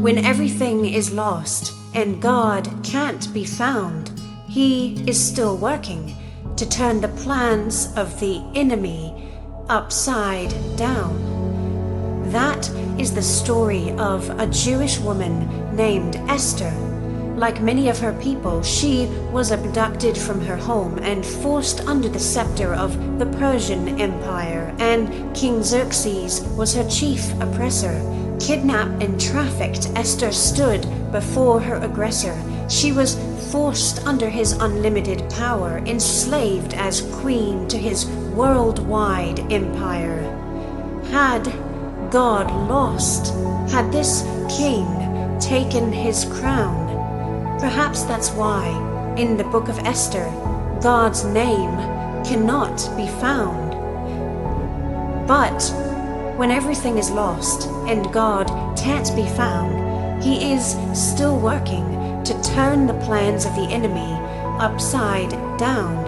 When everything is lost and God can't be found, He is still working to turn the plans of the enemy upside down. That is the story of a Jewish woman named Esther. Like many of her people, she was abducted from her home and forced under the scepter of the Persian Empire, and King Xerxes was her chief oppressor. Kidnapped and trafficked, Esther stood before her aggressor. She was forced under his unlimited power, enslaved as queen to his worldwide empire. Had God lost? Had this king taken his crown? Perhaps that's why, in the Book of Esther, God's name cannot be found. But when everything is lost and God can't be found, He is still working to turn the plans of the enemy upside down.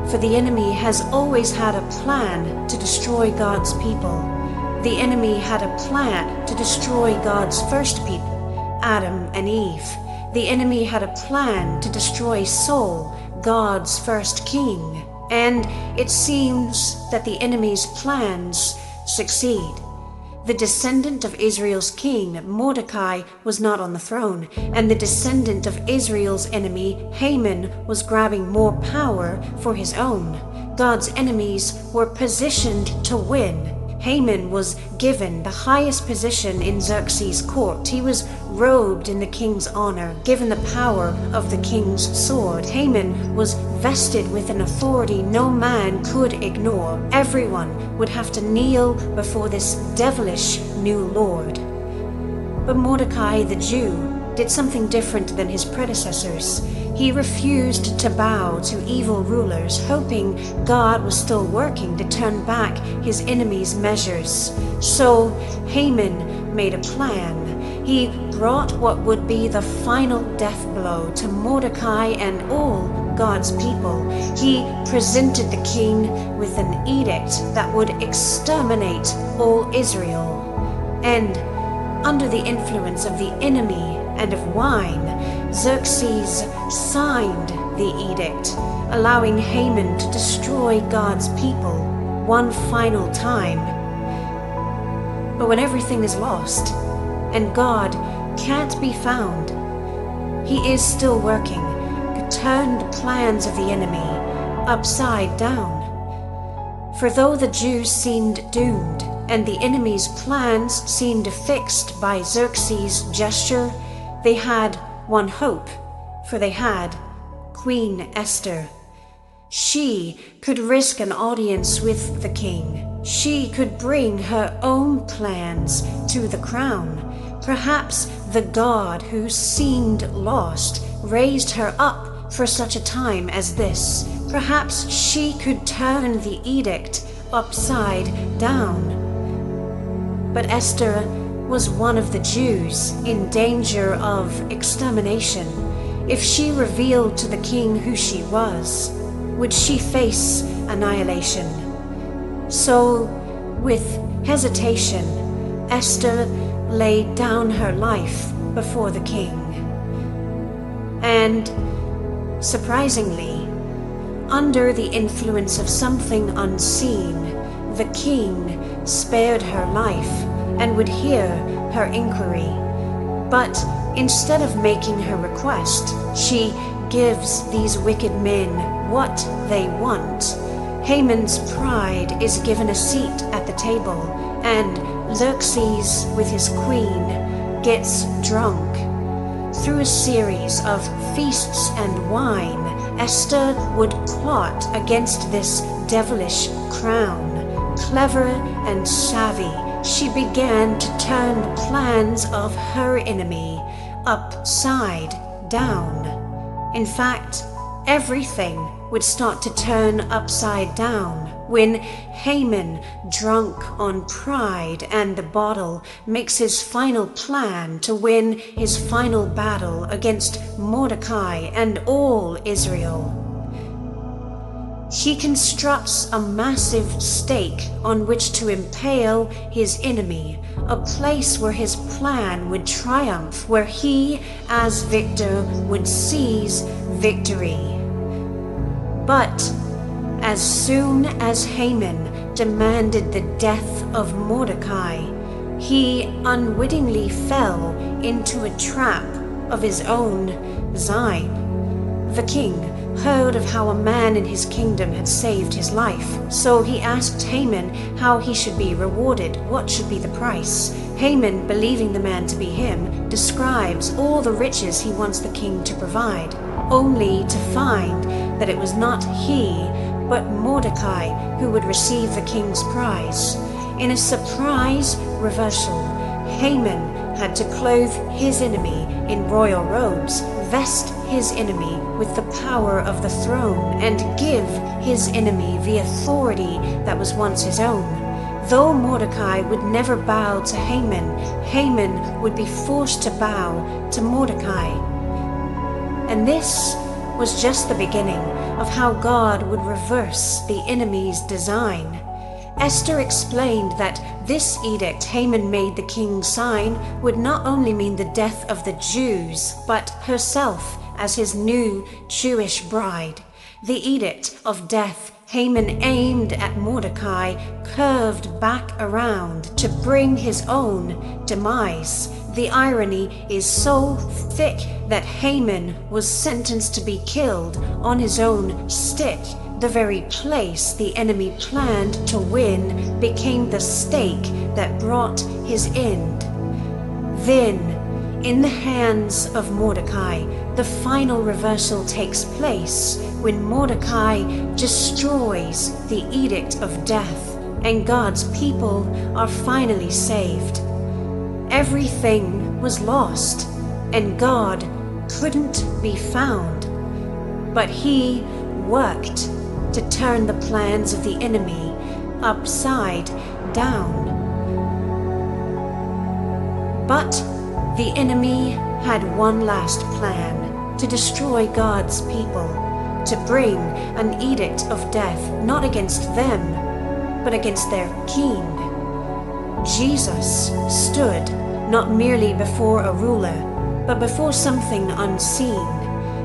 For the enemy has always had a plan to destroy God's people. The enemy had a plan to destroy God's first people, Adam and Eve. The enemy had a plan to destroy Saul, God's first king. And it seems that the enemy's plans succeed. The descendant of Israel's king, Mordecai, was not on the throne, and the descendant of Israel's enemy, Haman, was grabbing more power for his own. God's enemies were positioned to win. Haman was given the highest position in Xerxes' court. He was robed in the king's honor, given the power of the king's sword. Haman was vested with an authority no man could ignore. Everyone would have to kneel before this devilish new lord. But Mordecai the Jew did something different than his predecessors. He refused to bow to evil rulers, hoping God was still working to turn back his enemies' measures. So Haman made a plan. He brought what would be the final death blow to Mordecai and all God's people. He presented the king with an edict that would exterminate all Israel. And under the influence of the enemy and of wine, Xerxes signed the edict, allowing Haman to destroy God's people one final time. But when everything is lost and God can't be found, He is still working to turn the plans of the enemy upside down. For though the Jews seemed doomed and the enemy's plans seemed fixed by Xerxes' gesture, they had one hope, for they had Queen Esther. She could risk an audience with the king. She could bring her own plans to the crown. Perhaps the God who seemed lost raised her up for such a time as this. Perhaps she could turn the edict upside down. But Esther was one of the Jews in danger of extermination. If she revealed to the king who she was, would she face annihilation? So, with hesitation, Esther laid down her life before the king. And, surprisingly, under the influence of something unseen, the king spared her life and would hear her inquiry. But instead of making her request, she gives these wicked men what they want. Haman's pride is given a seat at the table, and Xerxes, with his queen, gets drunk. Through a series of feasts and wine, Esther would plot against this devilish crown. Clever and savvy, she began to turn the plans of her enemy upside down. In fact, everything would start to turn upside down when Haman, drunk on pride and the bottle, makes his final plan to win his final battle against Mordecai and all Israel. he constructs a massive stake on which to impale his enemy, a place where his plan would triumph, where he, as victor, would seize victory. But as soon as Haman demanded the death of Mordecai, he unwittingly fell into a trap of his own design. The king heard of how a man in his kingdom had saved his life, so he asked Haman how he should be rewarded, what should be the price. Haman, believing the man to be him, describes all the riches he wants the king to provide, only to find that it was not he, but Mordecai who would receive the king's prize. In a surprise reversal, Haman had to clothe his enemy in royal robes, vest his enemy with the power of the throne, and give his enemy the authority that was once his own. Though Mordecai would never bow to Haman, Haman would be forced to bow to Mordecai. And this was just the beginning of how God would reverse the enemy's design. Esther explained that this edict Haman made the king sign would not only mean the death of the Jews, but herself as his new Jewish bride. The edict of death Haman aimed at Mordecai curved back around to bring his own demise. The irony is so thick that Haman was sentenced to be killed on his own stick. The very place the enemy planned to win became the stake that brought his end. Then, in the hands of Mordecai, the final reversal takes place when Mordecai destroys the edict of death and God's people are finally saved. Everything was lost and God couldn't be found, but he worked to turn the plans of the enemy upside down. But the enemy had one last plan: to destroy God's people, to bring an edict of death not against them, but against their king. Jesus stood not merely before a ruler, but before something unseen.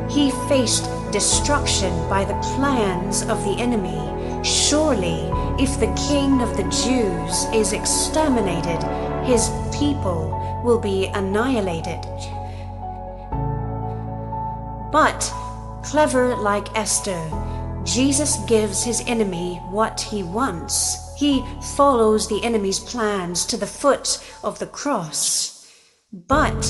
He faced destruction by the plans of the enemy. Surely, if the King of the Jews is exterminated, his people will be annihilated. But, clever like Esther, Jesus gives his enemy what he wants. He follows the enemy's plans to the foot of the cross. But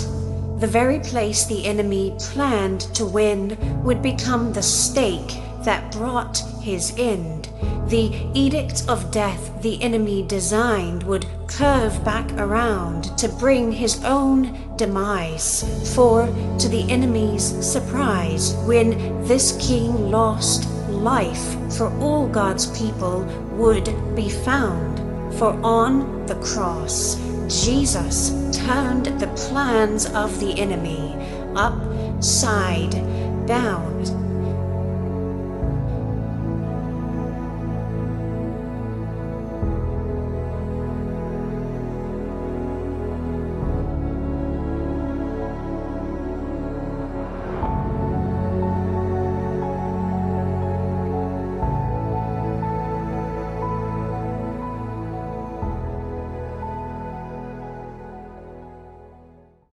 the very place the enemy planned to win would become the stake that brought his end. The edict of death the enemy designed would curve back around to bring his own demise. For, to the enemy's surprise, when this king lost life for all God's people would be found. For on the cross, Jesus turned the plans of the enemy upside down.